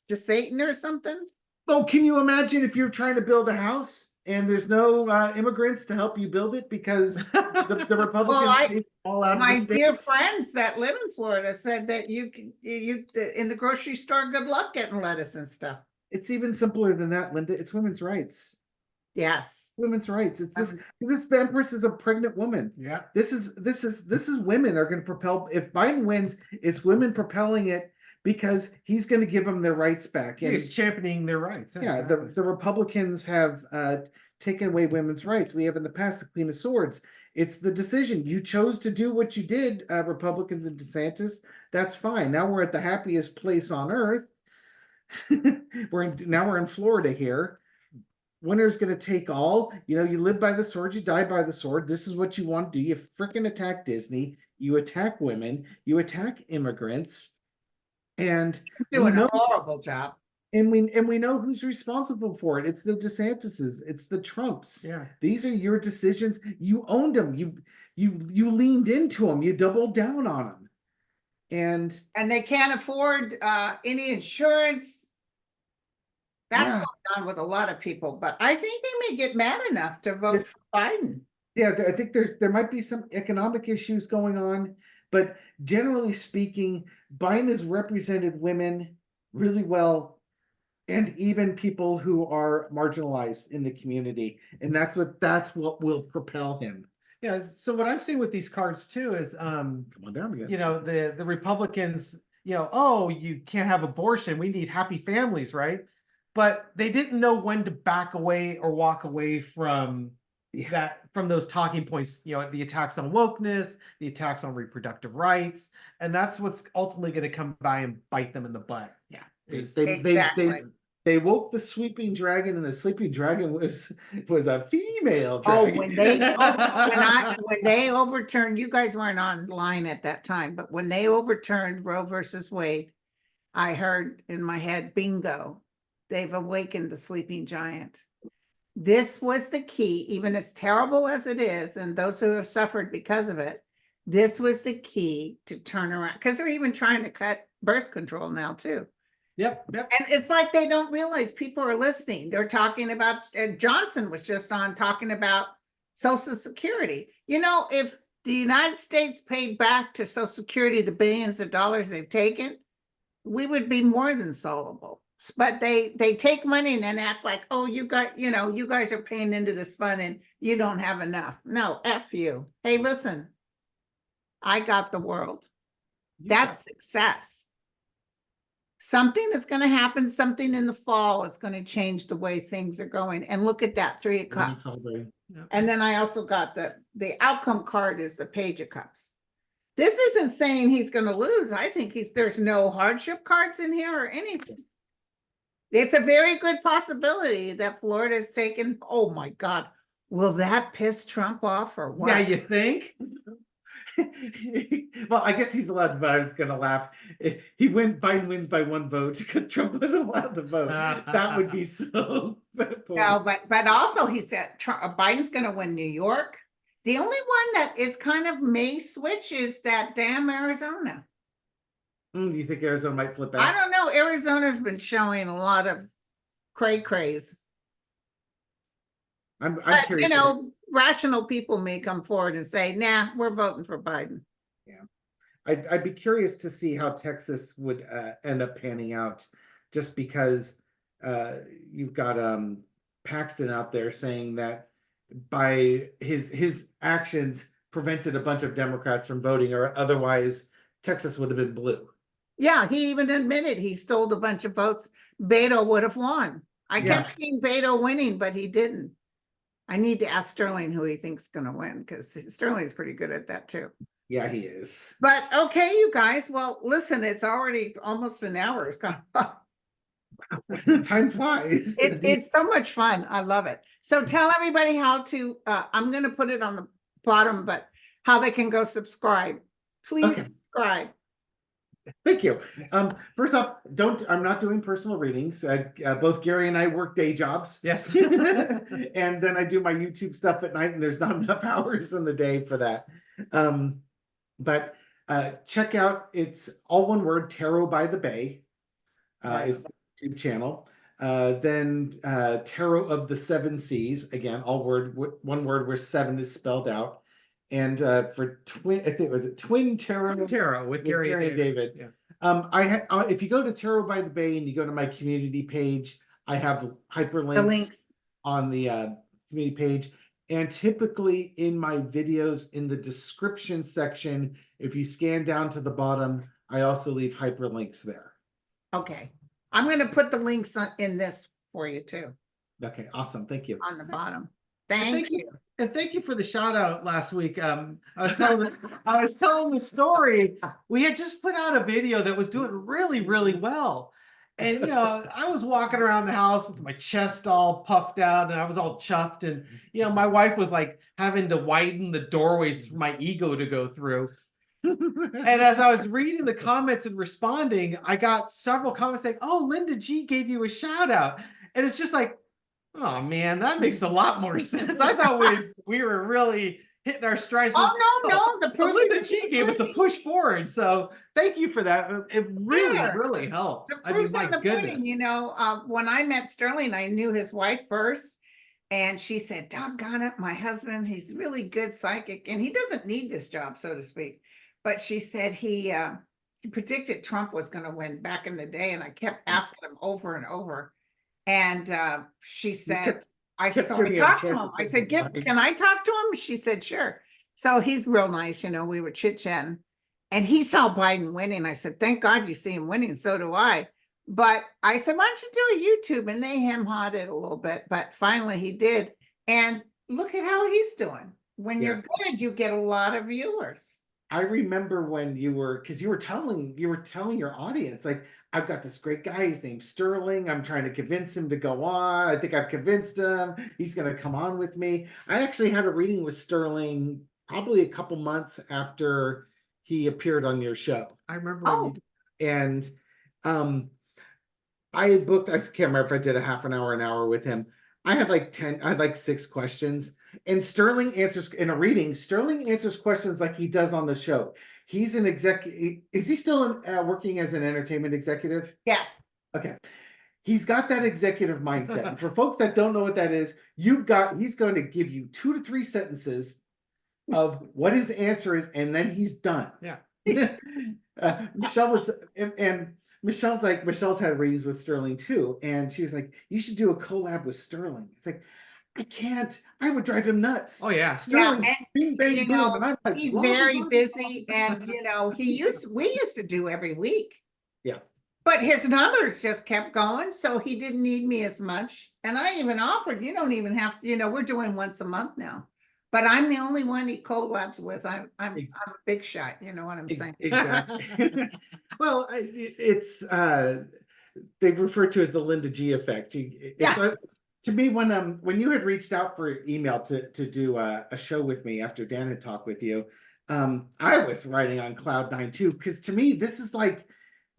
S2: Satan or something.
S3: Oh, can you imagine if you're trying to build a house and there's no immigrants to help you build it because the Republicans chased them all out of the
S2: My
S3: state?
S2: dear friends that live in Florida said that you in the grocery store, good luck getting lettuce and stuff.
S3: It's even simpler than that, Linda. It's women's rights.
S2: Yes.
S3: Women's rights. It's this because it's the Empress is a pregnant woman.
S1: Yeah.
S3: This is women are going to propel. If Biden wins, it's women propelling it because he's going to give them their rights back. And
S1: He's championing their rights.
S3: yeah,
S1: exactly.
S3: the Republicans have taken away women's rights. We have in the past the Queen of Swords. It's the decision. You chose to do what you did, Republicans and DeSantis. That's fine. Now we're at the happiest place on earth. We're in Florida here. Winner's going to take all. You live by the sword, you die by the sword. This is what you want to do. You freaking attack Disney. You attack women. You attack immigrants. And
S2: He's doing a horrible job.
S3: And we know who's responsible for it. It's the DeSantises. It's the Trumps.
S1: Yeah.
S3: These are your decisions. You owned them. You leaned into them. You doubled down on them.
S2: And they can't afford any insurance. That's going on with a lot of people, but I think they may get mad enough to vote for Biden.
S3: Yeah, I think there might be some economic issues going on, but generally speaking, Biden has represented women really well, and even people who are marginalized in the community, and that's what will propel him.
S1: Yeah. So what I'm seeing with these cards too is,
S3: Come on down again.
S1: the Republicans, oh, you can't have abortion. We need happy families, right? But they didn't know when to back away or walk away from from those talking points, the attacks on wokeness, the attacks on reproductive rights, and that's what's ultimately going to come by and bite them in the butt.
S3: Yeah,
S2: Exactly.
S3: they woke the sweeping dragon, and the sleeping dragon was a female
S2: Oh,
S3: dragon.
S2: when they overturned, you guys weren't online at that time, but when they overturned Roe versus Wade, I heard in my head, bingo, they've awakened the sleeping giant. This was the key, even as terrible as it is, and those who have suffered because of it, this was the key to turn around, because they're even trying to cut birth control now too.
S1: Yep.
S2: And it's like they don't realize people are listening. They're talking about, Johnson was just on talking about Social Security. If the United States paid back to Social Security the billions of dollars they've taken, we would be more than solvable. But they take money and then act like, oh, you guys are paying into this fund and you don't have enough. No, F you. Hey, listen, I got the world. That's success. Something is going to happen, something in the fall is going to change the way things are going. And look at that, 3 of
S3: Really
S2: cups.
S3: celebrating.
S2: And then I also got the outcome card is the page of cups. This isn't saying he's going to lose. I think there's no hardship cards in here or anything. It's a very good possibility that Florida's taken. Oh my God. Will that piss Trump off or what?
S1: Yeah, you think?
S3: Well, I guess he's allowed to, but I was gonna laugh. Biden wins by 1 vote because Trump wasn't allowed to vote. That would be so
S2: No, but also he said Biden's going to win New York. The only one that is kind of may switch is that damn Arizona.
S3: Do you think Arizona might flip
S2: I
S3: back?
S2: don't know. Arizona's been showing a lot of craze.
S3: I'm
S2: But,
S3: curious.
S2: rational people may come forward and say, nah, we're voting for Biden.
S3: I'd be curious to see how Texas would end up panning out, just because you've got Paxton out there saying that by his actions prevented a bunch of Democrats from voting, or otherwise Texas would have been blue.
S2: Yeah, he even admitted he stole a bunch of votes. Beto would have won. I kept seeing Beto winning, but he didn't. I need to ask Sterling who he thinks is going to win, because Sterling's pretty good at that too.
S3: Yeah, he is.
S2: But okay, you guys. Well, listen, it's already almost an hour. It's gone.
S3: Time flies.
S2: It's so much fun. I love it. So tell everybody how to, I'm going to put it on the bottom, but how they can go subscribe. Please subscribe.
S3: Thank you. First up, I'm not doing personal readings. Both Gary and I work day jobs.
S1: Yes.
S3: And then I do my YouTube stuff at night, and there's not enough hours in the day for that. But check out, it's all one word, Tarot by the Bay is the YouTube channel. Then Tarot of the Seven Seas, again, all one word where 7 is spelled out. And for twin, I think it was Twin Tarot
S1: with Gary and
S3: David.
S1: Yeah.
S3: If you go to Tarot by the Bay and you go to my community page, I have hyperlinks
S2: The links.
S3: on the community page. And typically in my videos, in the description section, if you scan down to the bottom, I also leave hyperlinks there.
S2: Okay. I'm going to put the links in this for you too.
S3: Okay, awesome. Thank you.
S2: On the bottom. Thank you.
S1: And thank you for the shout out last week. I was telling the story. We had just put out a video that was doing really, really well. And I was walking around the house with my chest all puffed out, and I was all chuffed. And my wife was like having to widen the doorways for my ego to go through. And as I was reading the comments and responding, I got several comments saying, "Oh, Linda G gave you a shout out," and it's just like, oh man, that makes a lot more sense. I thought we were really hitting our strides.
S2: Oh no, the
S1: Linda G gave us a push forward. So thank you for that. It really, really helped.
S2: The proof's in the pudding, when I met Sterling, I knew his wife first, and she said, doggone it, my husband, he's really good psychic, and he doesn't need this job, so to speak. But she said he predicted Trump was going to win back in the day, and I kept asking him over and over. And she said, I talked to him. I said, can I talk to him? She said, sure. So he's real nice. We were chit-chatting, and he saw Biden winning. I said, thank God you see him winning. So do I. But I said, why don't you do a YouTube? And they hem-hawed it a little bit, but finally he did. And look at how he's doing. When you're good, you get a lot of viewers.
S3: I remember when because you were telling your audience, like, I've got this great guy, his name's Sterling. I'm trying to convince him to go on. I think I've convinced him. He's going to come on with me. I actually had a reading with Sterling probably a couple months after he appeared on your show.
S1: I remember.
S3: And I booked, I can't remember if I did a half an hour with him. I had 6 questions. And Sterling answers in a reading. Sterling answers questions like he does on the show. He's an executive. Is he still working as an entertainment executive?
S2: Yes.
S3: Okay. He's got that executive mindset. And for folks that don't know what that is, he's going to give you 2 to 3 sentences of what his answer is, and then he's done.
S1: Yeah.
S3: Michelle Michelle's had readings with Sterling too, and she was like, "You should do a collab with Sterling." It's like, I can't. I would drive him nuts.
S1: Oh yeah.
S3: Sterling's
S2: and,
S3: bing bang
S2: you
S3: boom,
S2: know,
S3: and I'm like,
S2: he's
S3: blah, blah,
S2: very
S3: blah,
S2: busy,
S3: blah,
S2: and
S3: blah.
S2: we used to do every week.
S3: Yeah.
S2: But his numbers just kept going, so he didn't need me as much. And I even offered, you don't even have to, we're doing once a month now. But I'm the only one he collabs with. I'm a big shot, you know what I'm saying?
S3: Exactly. Well, it's they've referred to as the Linda G effect. To me, when you had reached out for email to do a show with me after Dan had talked with you, I was riding on cloud nine too, because to me this is like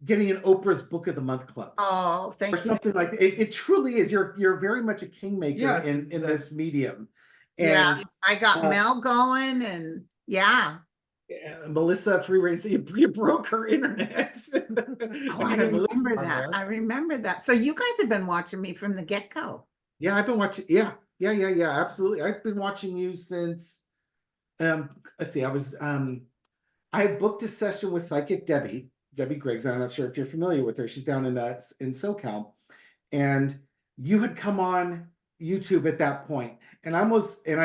S3: getting an Oprah's Book of the Month club.
S2: Oh,
S3: Or
S2: thank you.
S3: something like that. It truly is. You're very much a kingmaker
S1: Yes,
S3: in this medium.
S2: Yeah,
S3: And
S2: I got
S3: uh,
S2: Mel going, and yeah.
S3: Melissa Free Reign, so you broke her internet.
S2: Oh, I remember that. I remember that. So you guys have been watching me from the get-go.
S3: Yeah, I've been watching. Yeah, absolutely. I've been watching you since. Let's see. I booked a session with Psychic Debbie Griggs. I'm not sure if you're familiar with her. She's down in SoCal, and you had come on YouTube at that point, and I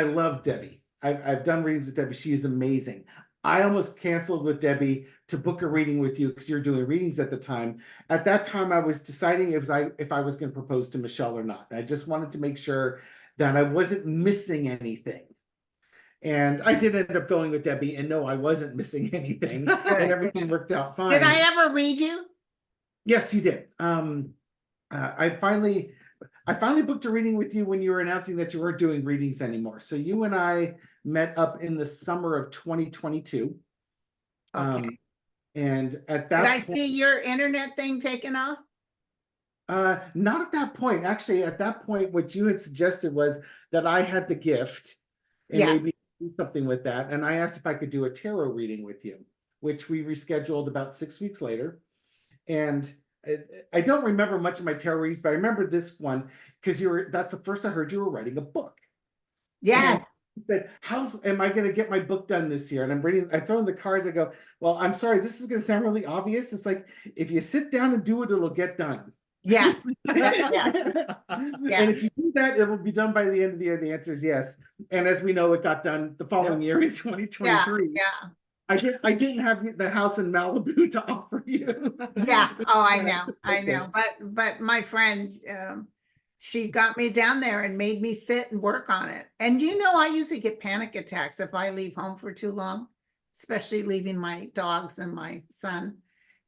S3: love Debbie. I've done readings with Debbie. She is amazing. I almost canceled with Debbie to book a reading with you because you're doing readings at the time. At that time, I was deciding if I was going to propose to Michelle or not. And I just wanted to make sure that I wasn't missing anything. And I did end up going with Debbie, and no, I wasn't missing anything, and everything worked out fine.
S2: Did I ever read you?
S3: Yes, you did. I finally booked a reading with you when you were announcing that you weren't doing readings anymore. So you and I met up in the summer of 2022.
S2: Okay.
S3: And at
S2: Did
S3: that
S2: I
S3: point,
S2: see your internet thing taken off?
S3: not at that point. Actually, at that point, what you had suggested was that I had the gift and
S2: Yes.
S3: maybe do something with that. And I asked if I could do a tarot reading with you, which we rescheduled about 6 weeks later. And I don't remember much of my tarot readings, but I remember this one because that's the first I heard you were writing a book.
S2: Yes.
S3: Said, am I going to get my book done this year? And I throw in the cards. I go, well, I'm sorry, this is going to sound really obvious. It's like, if you sit down and do it, it'll get done.
S2: Yeah.
S3: And if you do that, it will be done by the end of the year. The answer is yes. And as we know, it got done the following year in 2023.
S2: Yeah.
S3: I didn't have the house in Malibu to offer you.
S2: Yeah. Oh, I know. But my friend, she got me down there and made me sit and work on it. And I usually get panic attacks if I leave home for too long, especially leaving my dogs and my son.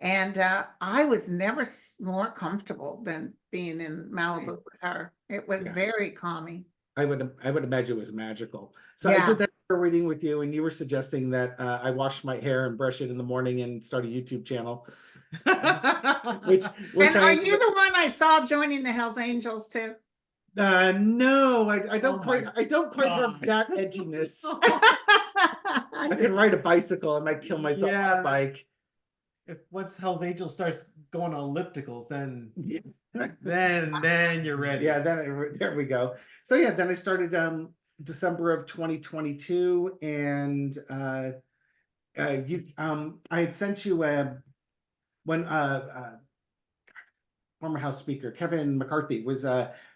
S2: And I was never more comfortable than being in Malibu with her. It was very calming.
S3: I would imagine it was magical. So
S2: Yeah.
S3: I did that reading with you, and you were suggesting that I wash my hair and brush it in the morning and start a YouTube channel. which
S2: And are you the one I saw joining the Hells Angels too?
S3: No, I don't quite have that edginess. I can ride a bicycle. I might kill myself on a bike.
S1: If once Hell's Angel starts going on ellipticals, then then you're ready.
S3: Yeah, there we go. So yeah, then I started December of 2022, and I had sent you when former House Speaker Kevin McCarthy was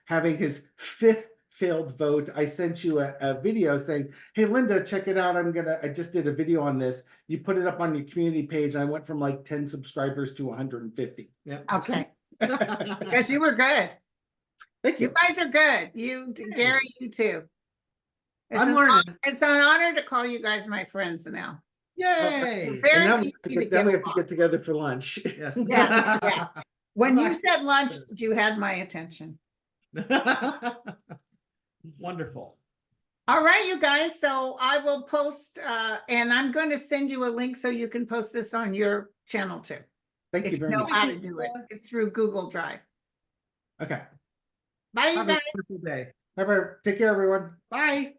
S3: having his 5th failed vote. I sent you a video saying, "Hey Linda, check it out. I just did a video on this." You put it up on your community page, and I went from like 10 subscribers to 150.
S1: Yeah.
S2: Okay. Because you were good.
S3: Thank you.
S2: You guys are good. Gary, you too.
S1: I'm learning.
S2: It's an honor to call you guys my friends now.
S1: Yay!
S2: Very
S3: Now
S2: easy to
S3: we
S2: get
S3: have to get together for lunch.
S1: Yes.
S2: Yes. When you said lunch, you had my attention.
S1: Wonderful.
S2: All right, you guys. So I will post, and I'm going to send you a link so you can post this on your channel too.
S3: Thank you
S2: If you
S3: very
S2: know
S3: much.
S2: how to do it. It's through Google Drive.
S3: Okay.
S2: Bye, you
S1: Have
S2: guys.
S1: a wonderful day.
S3: Take care, everyone.
S1: Bye.